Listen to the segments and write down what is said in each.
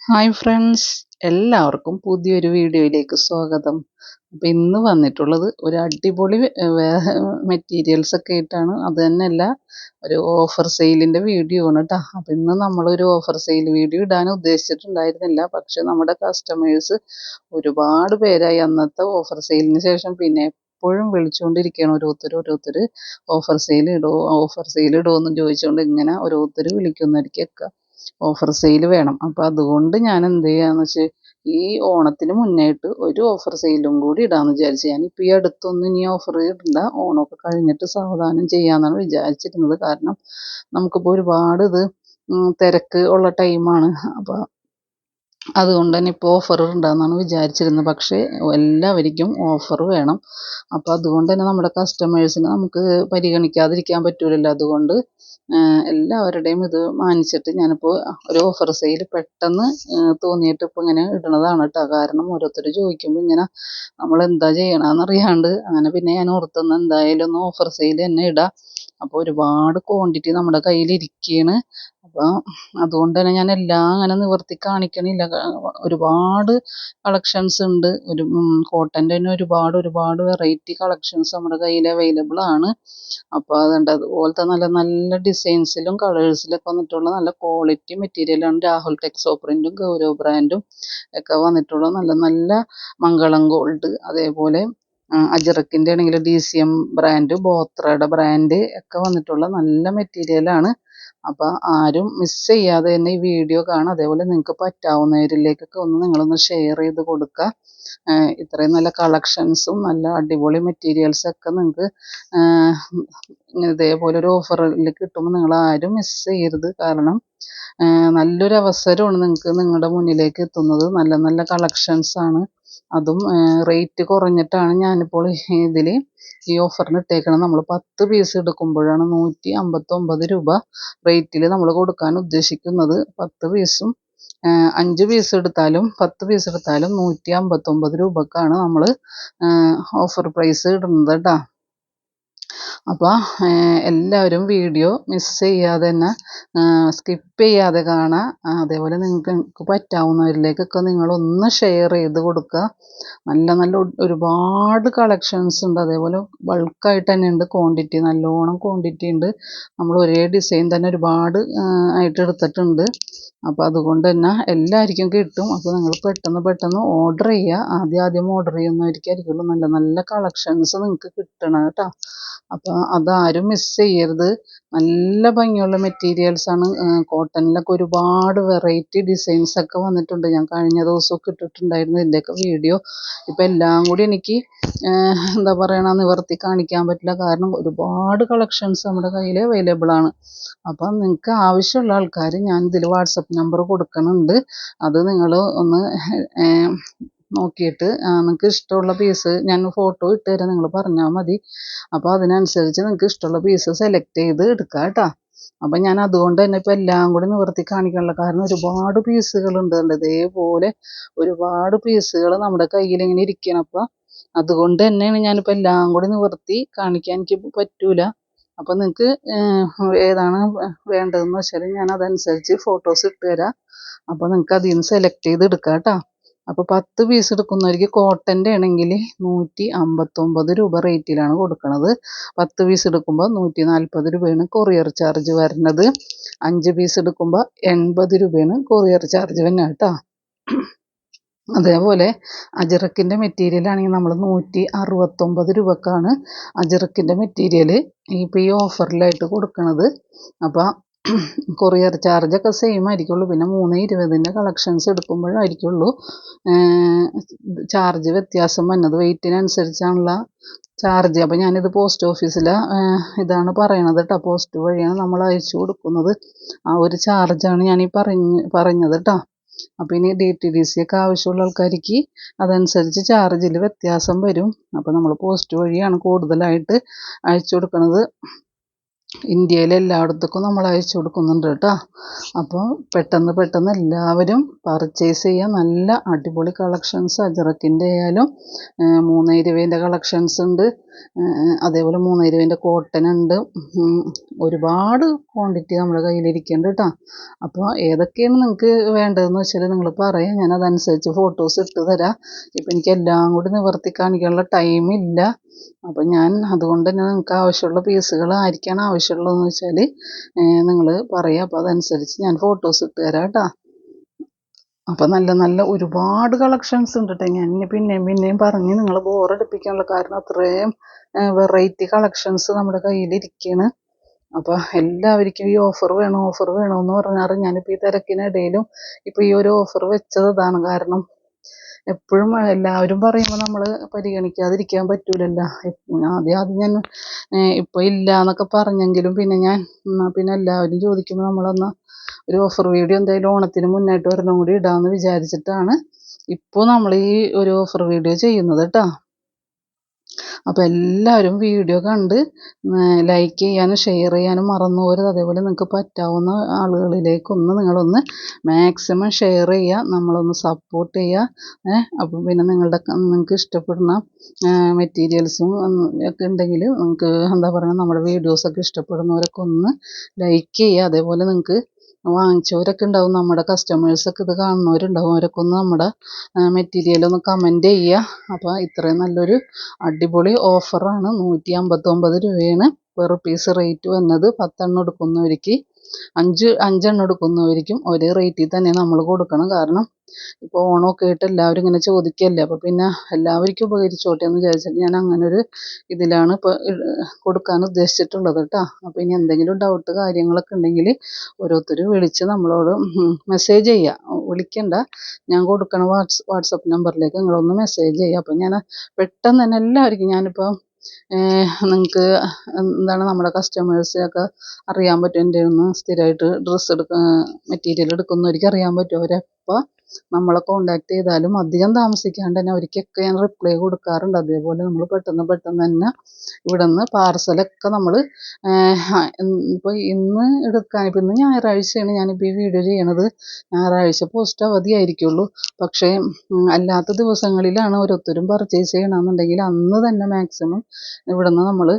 Hi friends, എല്ലാവർക്കും പുതിയൊരു വീഡിയോയിലേക്ക് സ്വാഗതം. അപ്പോൾ ഇന്ന് വന്നിട്ടുള്ളത് ഒരു അടിപൊളി മെറ്റീരിയൽസ് ഒക്കെ ആയിട്ടാണ്. അത് തന്നെയല്ല, ഒരു ഓഫർ സെയിലിൻ്റെ വീഡിയോ ആണ് കേട്ടോ. അപ്പോൾ ഇന്ന് നമ്മളൊരു ഓഫർ സെയിൽ വീഡിയോ ഇടാൻ ഉദ്ദേശിച്ചിട്ടുണ്ടായിരുന്നില്ല. പക്ഷെ നമ്മുടെ കസ്റ്റമേഴ്സ് ഒരുപാട് പേരായി അന്നത്തെ ഓഫർ സെയിലിന് ശേഷം പിന്നെ എപ്പോഴും വിളിച്ചുകൊണ്ടിരിക്കുകയാണ് ഓരോരുത്തർ ഓഫർ സെയിൽ ഇടുമോ എന്ന് ചോദിച്ചുകൊണ്ട് ഇങ്ങനെ ഓരോരുത്തർ വിളിക്കുന്നവരിക്കൊക്കെ ഓഫർ സെയിൽ വേണം. അപ്പോൾ അതുകൊണ്ട് ഞാൻ എന്ത് ചെയ്യാന്ന് വെച്ചാൽ ഈ ഓണത്തിന് മുന്നായിട്ട് ഒരു ഓഫർ സെയിലും കൂടി ഇടാമെന്ന് വിചാരിച്ചു. ഞാനിപ്പോൾ ഈ അടുത്തൊന്നും ഇനി ഓഫർ ഇടണ്ട, ഓണമൊക്കെ കഴിഞ്ഞിട്ട് സാവധാനം ചെയ്യാമെന്നാണ് വിചാരിച്ചിരുന്നത്. കാരണം നമുക്കിപ്പോൾ ഒരുപാട് തിരക്ക് ഉള്ള ടൈമാണ്. അപ്പോൾ അതുകൊണ്ട് തന്നെ ഇപ്പോൾ ഓഫർ ഉണ്ടാകുമെന്നാണ് വിചാരിച്ചിരുന്നത്. പക്ഷേ എല്ലാവർക്കും ഓഫർ വേണം. അപ്പോൾ അതുകൊണ്ട് തന്നെ നമ്മുടെ കസ്റ്റമേഴ്സിനെ നമുക്ക് പരിഗണിക്കാതിരിക്കാൻ പറ്റില്ലല്ലോ. അതുകൊണ്ട് എല്ലാവരുടെയും ഇത് മാനിച്ചിട്ട് ഞാനിപ്പോൾ ഒരു ഓഫർ സെയിൽ പെട്ടെന്ന് തോന്നിയിട്ട് ഇപ്പോൾ ഇങ്ങനെ ഇടുന്നതാണ് കേട്ടോ. കാരണം ഓരോരുത്തർ ചോദിക്കുമ്പോൾ ഇങ്ങനെ നമ്മൾ എന്താ ചെയ്യണമെന്നറിയാണ്ട് അങ്ങനെ പിന്നെ ഞാൻ ഓർത്തൊന്ന് എന്തായാലും ഒന്ന് ഓഫർ സെയിൽ തന്നെ ഇടാം. അപ്പോൾ ഒരുപാട് ക്വാണ്ടിറ്റി നമ്മുടെ കയ്യിലിരിക്കുകയാണ്. അപ്പോൾ അതുകൊണ്ട് തന്നെ ഞാൻ എല്ലാം അങ്ങനെ നിവർത്തി കാണിക്കണില്ല. ഒരുപാട് കളക്ഷൻസ് ഉണ്ട്. കോട്ടൻ്റെ തന്നെ ഒരുപാട് വെറൈറ്റി കളക്ഷൻസ് നമ്മുടെ കയ്യിൽ അവൈലബിൾ ആണ്. അപ്പോൾ അതുകൊണ്ട് അതുപോലത്തെ നല്ല നല്ല ഡിസൈൻസിലും കളേഴ്സിലൊക്കെ വന്നിട്ടുള്ള നല്ല ക്വാളിറ്റി മെറ്റീരിയലാണ്. രാഹുൽ ടെക്സോ പ്രിൻറ്റും ഗൗരവ് ബ്രാൻഡും ഒക്കെ വന്നിട്ടുള്ള നല്ല നല്ല മംഗളം ഗോൾഡ്, അതേപോലെ അജ്രക്കിൻ്റെ ആണെങ്കിൽ DCM ബ്രാൻഡ്, ബോത്രയുടെ ബ്രാൻഡ് ഒക്കെ വന്നിട്ടുള്ള നല്ല മെറ്റീരിയലാണ്. അപ്പോൾ ആരും മിസ് ചെയ്യാതെ തന്നെ ഈ വീഡിയോ കാണുക. അതേപോലെ നിങ്ങൾക്ക് പറ്റാവുന്നവരിലേക്കൊക്കെ നിങ്ങളൊന്ന് ഷെയർ ചെയ്ത് കൊടുക്കുക. ഇത്രയും നല്ല കളക്ഷൻസും നല്ല അടിപൊളി മെറ്റീരിയൽസൊക്കെ നിങ്ങൾക്ക് ഇതേപോലെ ഒരു ഓഫറിൽ കിട്ടുമ്പോൾ നിങ്ങൾ ആരും മിസ് ചെയ്യരുത്. കാരണം നല്ലൊരു അവസരമാണ് നിങ്ങൾക്ക് നിങ്ങളുടെ മുന്നിലേക്ക് എത്തുന്നത്. നല്ല നല്ല കളക്ഷൻസാണ്. അതും റേറ്റ് കുറഞ്ഞിട്ടാണ് ഞാനിപ്പോൾ ഇതിൽ ഈ ഓഫറിന് ഇട്ടേക്കണം. നമ്മൾ 10 പീസ് എടുക്കുമ്പോഴാണ് 159 രൂപ റേറ്റിൽ നമ്മൾ കൊടുക്കാൻ ഉദ്ദേശിക്കുന്നത്. 10 പീസും 5 പീസ് എടുത്താലും 10 പീസ് എടുത്താലും 159 രൂപക്കാണ് നമ്മൾ ഓഫർ പ്രൈസ് ഇടുന്നത് കേട്ടോ. അപ്പോൾ എല്ലാവരും വീഡിയോ മിസ് ചെയ്യാതെ തന്നെ സ്കിപ്പ് ചെയ്യാതെ കാണുക. അതേപോലെ നിങ്ങൾക്ക് പറ്റാവുന്നവരിലേക്കൊക്കെ നിങ്ങളൊന്ന് ഷെയർ ചെയ്ത് കൊടുക്കുക. നല്ല നല്ല ഒരുപാട് കളക്ഷൻസ് ഉണ്ട്. അതേപോലെ ബൾക്കായിട്ട് തന്നെ ഉണ്ട്. ക്വാണ്ടിറ്റി നല്ലോണം ക്വാണ്ടിറ്റി ഉണ്ട്. നമ്മൾ ഒരേ ഡിസൈൻ തന്നെ ഒരുപാട് ആയിട്ട് എടുത്തിട്ടുണ്ട്. അപ്പോൾ അതുകൊണ്ട് തന്നെ എല്ലാവർക്കും കിട്ടും. അപ്പോൾ നിങ്ങൾ പെട്ടെന്ന് ഓർഡർ ചെയ്യുക. ആദ്യം ഓർഡർ ചെയ്യുന്നവർക്കായിരിക്കുള്ളൂ നല്ല നല്ല കളക്ഷൻസ് നിങ്ങൾക്ക് കിട്ടണം കേട്ടോ. അപ്പോൾ അതാരും മിസ് ചെയ്യരുത്. നല്ല ഭംഗിയുള്ള മെറ്റീരിയൽസാണ്. കോട്ടണിലൊക്കെ ഒരുപാട് വെറൈറ്റി ഡിസൈൻസൊക്കെ വന്നിട്ടുണ്ട്. ഞാൻ കഴിഞ്ഞ ദിവസമൊക്കെ ഇട്ടിട്ടുണ്ടായിരുന്നു ഇതിൻ്റെയൊക്കെ വീഡിയോ. ഇപ്പോൾ എല്ലാം കൂടി എനിക്ക് എന്താ പറയണ നിവർത്തി കാണിക്കാൻ പറ്റില്ല. കാരണം ഒരുപാട് കളക്ഷൻസ് നമ്മുടെ കയ്യിൽ അവൈലബിൾ ആണ്. അപ്പം നിങ്ങൾക്ക് ആവശ്യമുള്ള ആൾക്കാർ ഞാൻ ഇതിൽ വാട്സപ്പ് നമ്പർ കൊടുക്കുന്നുണ്ട്. അത് നിങ്ങൾ ഒന്ന് നോക്കിയിട്ട് നിങ്ങൾക്ക് ഇഷ്ടമുള്ള പീസ് ഞാൻ ഫോട്ടോ ഇട്ട് തരാം, നിങ്ങൾ പറഞ്ഞാൽ മതി. അപ്പോൾ അതിനനുസരിച്ച് നിങ്ങൾക്ക് ഇഷ്ടമുള്ള പീസ് സെലക്ട് ചെയ്ത് എടുക്കാം കേട്ടോ. അപ്പം ഞാൻ അതുകൊണ്ട് തന്നെ ഇപ്പോൾ എല്ലാം കൂടി നിവർത്തി കാണിക്കാനുള്ള കാരണം ഒരുപാട് പീസുകളുണ്ട്. ഇതേപോലെ ഒരുപാട് പീസുകൾ നമ്മുടെ കയ്യിൽ ഇങ്ങനെ ഇരിക്കണം. അപ്പോൾ അതുകൊണ്ട് തന്നെയാണ് ഞാനിപ്പോൾ എല്ലാം കൂടി നിവർത്തി കാണിക്കാൻ എനിക്ക് പറ്റൂല. അപ്പോൾ നിങ്ങൾക്ക് ഏതാണ് വേണ്ടതെന്ന് വെച്ചാൽ ഞാൻ അതനുസരിച്ച് ഫോട്ടോസ് ഇട്ട് തരാം. അപ്പോൾ നിങ്ങൾക്ക് അതിൽ നിന്ന് സെലക്ട് ചെയ്ത് എടുക്കാം കേട്ടോ. അപ്പോൾ 10 പീസ് എടുക്കുന്നവർക്ക് കോട്ടൻ്റെ ആണെങ്കിൽ 159 രൂപ റേറ്റിലാണ് കൊടുക്കുന്നത്. 10 പീസ് എടുക്കുമ്പോൾ 140 രൂപയാണ് കൊറിയർ ചാർജ് വരുന്നത്. 5 പീസ് എടുക്കുമ്പോൾ 80 രൂപയാണ് കൊറിയർ ചാർജ് വരുന്നത് കേട്ടോ. അതേപോലെ അജ്രക്കിൻ്റെ മെറ്റീരിയൽ ആണെങ്കിൽ നമ്മൾ 169 രൂപക്കാണ് അജ്രക്കിൻ്റെ മെറ്റീരിയൽ ഇപ്പോൾ ഈ ഓഫറിലായിട്ട് കൊടുക്കുന്നത്. അപ്പോൾ കൊറിയർ ചാർജൊക്കെ സെയിം ആയിരിക്കുള്ളൂ. പിന്നെ 320ൻ്റെ കളക്ഷൻസ് എടുക്കുമ്പോഴായിരിക്കുള്ളൂ ചാർജ് വ്യത്യാസം വന്നത്. വെയ്റ്റിനനുസരിച്ചാണുള്ള ചാർജ്. അപ്പോൾ ഞാനിത് പോസ്റ്റ് ഓഫീസിലെ ഇതാണ് പറയണത് കേട്ടോ. പോസ്റ്റ് വഴിയാണ് നമ്മൾ അയച്ചു കൊടുക്കുന്നത്. ആ ഒരു ചാർജാണ് ഞാൻ ഈ പറഞ്ഞത് കേട്ടോ. അപ്പോൾ ഇനി DTDC ഒക്കെ ആവശ്യമുള്ള ആൾക്കാർക്ക് അതനുസരിച്ച് ചാർജിൽ വ്യത്യാസം വരും. അപ്പോൾ നമ്മൾ പോസ്റ്റ് വഴിയാണ് കൂടുതലായിട്ട് അയച്ചു കൊടുക്കുന്നത്. ഇന്ത്യയിലെ എല്ലായിടത്തേക്കും നമ്മൾ അയച്ചു കൊടുക്കുന്നുണ്ട് കേട്ടോ. അപ്പോൾ പെട്ടെന്ന് എല്ലാവരും പർച്ചേസ് ചെയ്യുക. നല്ല അടിപൊളി കളക്ഷൻസ് അജ്രക്കിൻ്റെ ആയാലും 320ൻ്റെ കളക്ഷൻസ് ഉണ്ട്. അതേപോലെ 3/20 കോട്ടൺ ഉണ്ട്. ഒരുപാട് ക്വാണ്ടിറ്റി നമ്മുടെ കയ്യിലിരിക്കുന്നുണ്ട് കേട്ടോ. അപ്പോൾ ഏതൊക്കെയാണ് നിങ്ങൾക്ക് വേണ്ടതെന്ന് വെച്ചാൽ നിങ്ങൾ പറയാം, ഞാൻ അതനുസരിച്ച് ഫോട്ടോസ് ഇട്ട് തരാം. ഇപ്പം എനിക്ക് എല്ലാം കൂടി നിവർത്തി കാണിക്കാനുള്ള ടൈമില്ല. അപ്പം ഞാൻ അതുകൊണ്ട് തന്നെ നിങ്ങൾക്ക് ആവശ്യമുള്ള പീസുകൾ ആയിരിക്കാണ് ആവശ്യമുള്ളതെന്ന് വെച്ചാൽ നിങ്ങൾ പറയുക. അപ്പോൾ അതനുസരിച്ച് ഞാൻ ഫോട്ടോസ് ഇട്ട് തരാം കേട്ടോ. അപ്പം നല്ല നല്ല ഒരുപാട് കളക്ഷൻസ് ഉണ്ട് കേട്ടോ. ഞാൻ ഇനി പിന്നെയും പറഞ്ഞ് നിങ്ങളെ ബോറടിപ്പിക്കാനുള്ള കാരണം അത്രയും വെറൈറ്റി കളക്ഷൻസ് നമ്മുടെ കയ്യിലിരിക്കുകയാണ്. അപ്പോൾ എല്ലാവർക്കും ഈ ഓഫർ വേണമെന്ന് പറഞ്ഞാൽ ഞാനിപ്പോൾ ഈ തിരക്കിനിടയിലും ഇപ്പോൾ ഈ ഒരു ഓഫർ വെച്ചത് ഇതാണ്. കാരണം എപ്പോഴും എല്ലാവരും പറയുമ്പോൾ നമ്മൾ പരിഗണിക്കാതിരിക്കാൻ പറ്റൂലല്ലോ. ആദ്യം ഞാൻ ഇപ്പോൾ ഇല്ല എന്നൊക്കെ പറഞ്ഞെങ്കിലും പിന്നെ എല്ലാവരും ചോദിക്കുമ്പോൾ നമ്മളൊന്ന് ഒരു ഓഫർ വീഡിയോ എന്തായാലും ഓണത്തിന് മുന്നായിട്ട് ഒരെണ്ണം കൂടി ഇടാമെന്ന് വിചാരിച്ചിട്ടാണ് ഇപ്പോൾ നമ്മൾ ഈ ഒരു ഓഫർ വീഡിയോ ചെയ്യുന്നത് കേട്ടോ. അപ്പോൾ എല്ലാവരും വീഡിയോ കണ്ട് ലൈക്ക് ചെയ്യാനും ഷെയർ ചെയ്യാനും മറന്നു പോകരുത്. അതേപോലെ നിങ്ങൾക്ക് പറ്റാവുന്ന ആളുകളിലേക്കൊന്ന് നിങ്ങളൊന്ന് മാക്സിമം ഷെയർ ചെയ്യുക, നമ്മളൊന്ന് സപ്പോർട്ട് ചെയ്യുക. അപ്പം പിന്നെ നിങ്ങൾക്ക് ഇഷ്ടപ്പെടുന്ന മെറ്റീരിയൽസും ഒക്കെ ഉണ്ടെങ്കിൽ നിങ്ങൾക്ക് എന്താ പറയുക, നമ്മുടെ വീഡിയോസൊക്കെ ഇഷ്ടപ്പെടുന്നവരൊക്കെ ഒന്ന് ലൈക്ക് ചെയ്യുക. അതേപോലെ നിങ്ങൾക്ക് വാങ്ങിച്ചവരൊക്കെ ഉണ്ടാവും, നമ്മുടെ കസ്റ്റമേഴ്സൊക്കെ ഇത് കാണുന്നവരുണ്ടാവും, അവരൊക്കെ ഒന്ന് നമ്മുടെ മെറ്റീരിയലൊന്ന് കമൻറ്റ് ചെയ്യുക. അപ്പോൾ ഇത്രയും നല്ലൊരു അടിപൊളി ഓഫറാണ്. 159 രൂപയാണ് പെർ പീസ് റേറ്റ് വന്നത്. 10 എണ്ണം എടുക്കുന്നവർക്ക് 5 എണ്ണം എടുക്കുന്നവർക്കും ഒരേ റേറ്റിൽ തന്നെ നമ്മൾ കൊടുക്കണം. കാരണം ഇപ്പോൾ ഓണമൊക്കെ ആയിട്ട് എല്ലാവരും ഇങ്ങനെ ചോദിക്കല്ലേ, അപ്പോൾ പിന്നെ എല്ലാവർക്കും ഉപകരിച്ചോട്ടെ എന്ന് വിചാരിച്ചിട്ട് ഞാൻ അങ്ങനൊരു ഇതിലാണ് ഇപ്പോൾ കൊടുക്കാൻ ഉദ്ദേശിച്ചിട്ടുള്ളത് കേട്ടോ. അപ്പോൾ ഇനി എന്തെങ്കിലും ഡൗട്ട് കാര്യങ്ങളൊക്കെ ഉണ്ടെങ്കിൽ ഓരോരുത്തർ വിളിച്ച് നമ്മളോട് മെസ്സേജ് ചെയ്യുക. വിളിക്കണ്ട, ഞാൻ കൊടുക്കണ വാട്സപ്പ് നമ്പറിലേക്ക് നിങ്ങളൊന്ന് മെസ്സേജ് ചെയ്യുക. അപ്പോൾ ഞാൻ പെട്ടെന്ന് തന്നെ എല്ലാവർക്കും ഞാനിപ്പോൾ നിങ്ങൾക്ക് എന്താണ് നമ്മുടെ കസ്റ്റമേഴ്സിനൊക്കെ അറിയാൻ പറ്റും. എൻ്റെ ഒന്ന് സ്ഥിരമായിട്ട് ഡ്രസ്സ് മെറ്റീരിയൽ എടുക്കുന്നവർക്ക് അറിയാൻ പറ്റും. അവരെപ്പോൾ നമ്മളെ കോണ്ടാക്ട് ചെയ്താലും അധികം താമസിക്കാണ്ട് തന്നെ അവർക്കൊക്കെ ഞാൻ റിപ്ലൈ കൊടുക്കാറുണ്ട്. അതേപോലെ നമ്മൾ പെട്ടെന്ന് തന്നെ ഇവിടെ നിന്ന് പാർസലൊക്കെ നമ്മൾ ഇപ്പോൾ ഇന്ന് എടുക്കാൻ ഇന്ന് ഞായറാഴ്ചയാണ് ഞാനിപ്പോൾ ഈ വീഡിയോ ചെയ്യണത്. ഞായറാഴ്ച പോസ്റ്റ് അവധിയായിരിക്കുള്ളൂ. പക്ഷേ അല്ലാത്ത ദിവസങ്ങളിലാണ് ഓരോരുത്തരും പർച്ചേസ് ചെയ്യണമെന്നുണ്ടെങ്കിൽ അന്ന് തന്നെ മാക്സിമം ഇവിടെ നിന്ന് നമ്മൾ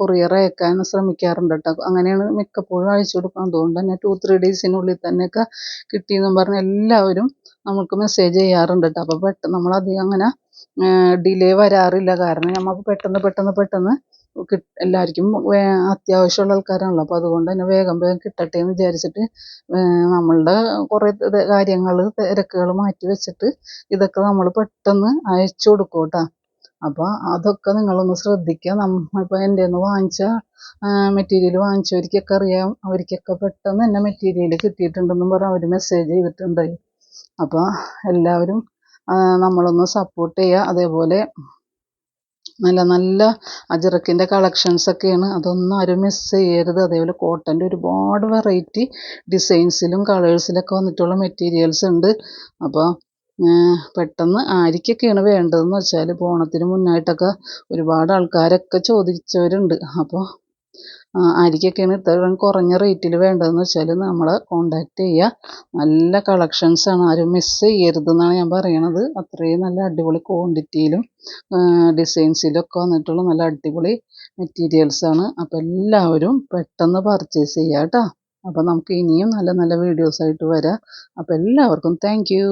കൊറിയർ അയക്കാൻ ശ്രമിക്കാറുണ്ട് കേട്ടോ. അങ്ങനെയാണ് മിക്കപ്പോഴും അയച്ചു കൊടുക്കുക. അതുകൊണ്ട് തന്നെ 2-3 ഡേയ്സിനുള്ളിൽ തന്നെയൊക്കെ കിട്ടിയെന്നും പറഞ്ഞ് എല്ലാവരും നമുക്ക് മെസ്സേജ് ചെയ്യാറുണ്ട് കേട്ടോ. അപ്പോൾ പെട്ടെന്ന് നമ്മളധികം അങ്ങനെ ഡിലേ വരാറില്ല. കാരണം നമ്മൾ പെട്ടെന്ന് എല്ലാവർക്കും അത്യാവശ്യമുള്ള ആൾക്കാരാണല്ലോ. അപ്പോൾ അതുകൊണ്ട് തന്നെ വേഗം കിട്ടട്ടെ എന്ന് വിചാരിച്ചിട്ട് നമ്മളുടെ കുറേ കാര്യങ്ങൾ തിരക്കുകൾ മാറ്റി വെച്ചിട്ട് ഇതൊക്കെ നമ്മൾ പെട്ടെന്ന് അയച്ചു കൊടുക്കും കേട്ടോ. അപ്പോൾ അതൊക്കെ നിങ്ങളൊന്ന് ശ്രദ്ധിക്കുക. ഇപ്പോൾ എൻ്റെ നിന്ന് വാങ്ങിച്ച മെറ്റീരിയൽ വാങ്ങിച്ചവർക്കൊക്കെ അറിയാം, അവർക്കൊക്കെ പെട്ടെന്ന് തന്നെ മെറ്റീരിയൽ കിട്ടിയിട്ടുണ്ടെന്നും പറഞ്ഞ് അവർ മെസ്സേജ് ചെയ്തിട്ടുണ്ട്. അപ്പോൾ എല്ലാവരും നമ്മളൊന്ന് സപ്പോർട്ട് ചെയ്യുക. അതേപോലെ നല്ല നല്ല അജ്രക്കിൻ്റെ കളക്ഷൻസൊക്കെയാണ്, അതൊന്നും ആരും മിസ് ചെയ്യരുത്. അതേപോലെ കോട്ടൻ്റെ ഒരുപാട് വെറൈറ്റി ഡിസൈൻസിലും കളേഴ്സിലൊക്കെ വന്നിട്ടുള്ള മെറ്റീരിയൽസ് ഉണ്ട്. അപ്പോൾ പെട്ടെന്ന് ആർക്കൊക്കെയാണ് വേണ്ടതെന്ന് വെച്ചാൽ ഇപ്പോൾ ഓണത്തിന് മുന്നായിട്ടൊക്കെ ഒരുപാട് ആൾക്കാരൊക്കെ ചോദിച്ചവരുണ്ട്. അപ്പോൾ ആർക്കൊക്കെയാണ് ഇത്രയും കുറഞ്ഞ റേറ്റിൽ വേണ്ടതെന്ന് വെച്ചാൽ നമ്മളെ കോണ്ടാക്ട് ചെയ്യുക. നല്ല കളക്ഷൻസാണ്, ആരും മിസ് ചെയ്യരുതെന്നാണ് ഞാൻ പറയണത്. അത്രയും നല്ല അടിപൊളി ക്വാണ്ടിറ്റിയിലും ഡിസൈൻസിലൊക്കെ വന്നിട്ടുള്ള നല്ല അടിപൊളി മെറ്റീരിയൽസാണ്. അപ്പോൾ എല്ലാവരും പെട്ടെന്ന് പർച്ചേസ് ചെയ്യുക കേട്ടോ. അപ്പോൾ നമുക്ക് ഇനിയും നല്ല നല്ല വീഡിയോസായിട്ട് വരാം. അപ്പോൾ എല്ലാവർക്കും താങ്ക് യു.